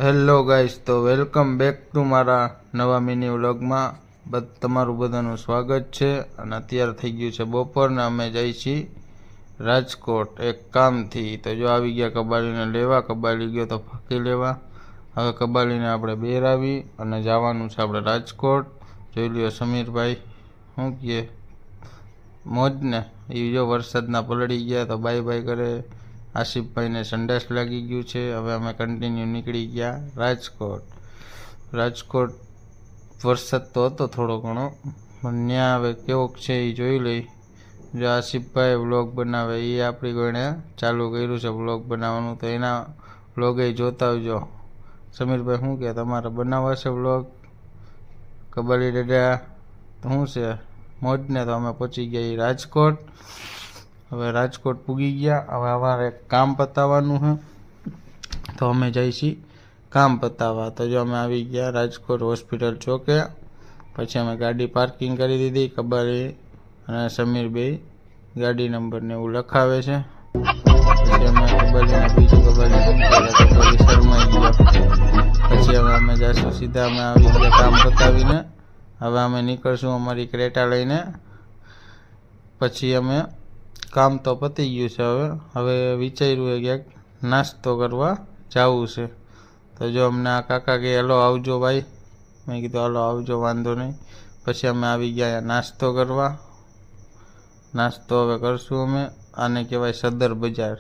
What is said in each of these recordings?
Hello guys, તો welcome back to મારા નવા મિની વ્લોગમાં તમારું બધાનું સ્વાગત છે। અને અત્યારે થઈ ગયું છે બપોર ને અમે જઈ છીએ રાજકોટ એક કામથી। તો જો આવી ગયા કબાલીને લેવા, કબાલી ગયો તો ફાંકી લેવા। હવે કબાલીને આપણે બેરાવી અને જવાનું છે આપણે રાજકોટ। જોઈ લ્યો સમીરભાઈ શું કહે, મોજ ને? એ જો વરસાદના પલળી ગયા તો બાય બાય કરે। આસિફભાઈને સંડાસ લાગી ગયું છે। હવે અમે કન્ટિન્યુ નીકળી ગયા રાજકોટ। વરસાદ તો હતો થોડો ઘણો, પણ ત્યાં હવે કેવોક છે એ જોઈ લઈ। જો આસિફભાઈ વ્લોગ બનાવે, એ આપણી કોઈને ચાલુ કર્યું છે વ્લોગ બનાવવાનું, તો એના વ્લોગ એ જોતા આવજો। સમીરભાઈ શું કહે, તમારે બનાવવા છે વ્લોગ? કબાલી દાદા શું છે, મોજ ને? તો અમે પહોંચી ગયા રાજકોટ। હવે રાજકોટ પૂગી ગયા। હવે અમારે કામ પતાવવાનું છે, તો અમે જઈ છીએ કામ પતાવવા। તો જો અમે આવી ગયા રાજકોટ હોસ્પિટલ ચોકે। પછી અમે ગાડી પાર્કિંગ કરી દીધી। કબાલી અને સમીરભાઈ ગાડી નંબર ને એવું લખાવે છે। પછી અમે કબાલીને પૂછ્યું, કબાલી શરમાઈ ગયા। પછી હવે અમે જઈશું સીધા, અમે આવી ગયા કામ પતાવીને। હવે અમે નીકળશું અમારી ક્રેટા લઈને। પછી અમે કામ તો પતી ગયું છે। હવે વિચાર્યું છે ક્યાંક નાસ્તો કરવા જવું છે। તો જો અમને આ કાકા કે હલો આવજો ભાઈ, મેં કીધું હલો આવજો, વાંધો નહીં। પછી અમે આવી ગયા નાસ્તો કરવા। નાસ્તો હવે કરશું અમે, આને કહેવાય સદર બજાર।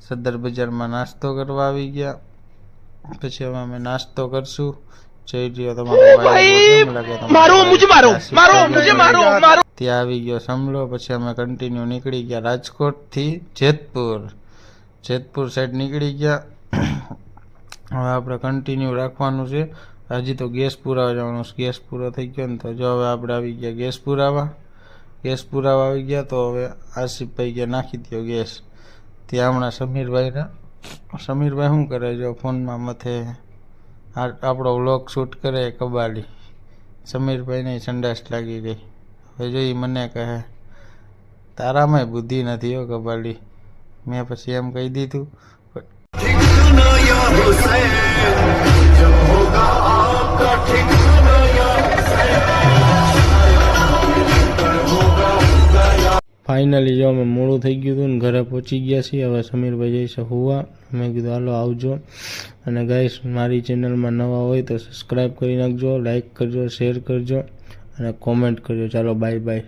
સદર બજારમાં નાસ્તો કરવા આવી ગયા। પછી હવે અમે નાસ્તો કરશું। જઈ રહ્યો તમારો ત્યાં આવી ગયો સમલો। પછી અમે કન્ટિન્યુ નીકળી ગયા રાજકોટથી જેતપુર સાઈડ નીકળી ગયા। હવે આપણે કન્ટિન્યુ રાખવાનું છે। હજી તો ગેસ પુરાવા જવાનું છે, ગેસ પૂરો થઈ ગયો ને, તો જો હવે આપણે આવી ગયા ગેસ પુરાવા આવી ગયા। તો હવે આસિફભાઈ ગયા નાખી દો ગેસ। ત્યાં હમણાં સમીરભાઈ શું કરે, જો ફોનમાં મથે આપણો વ્લોગ શૂટ કરે કબાલી। સમીરભાઈને સંડાસ લાગી ગઈ। હવે જોઈ મને કહે તારામાંય બુદ્ધિ નથી હો કબાલી। મેં પછી એમ કહી દીધું। ફાઇનલી જો અમે મોડું થઈ ગયું હતું ને ઘરે પહોંચી ગયા છીએ। હવે સમીરભાઈ જઈશે હુવા। મેં કીધું હાલો આવજો। અને ગાઈસ, મારી ચેનલમાં નવા હોય તો સબસ્ક્રાઈબ કરી નાખજો, લાઈક કરજો, શેર કરજો અને કોમેન્ટ કરજો। ચાલો બાય બાય।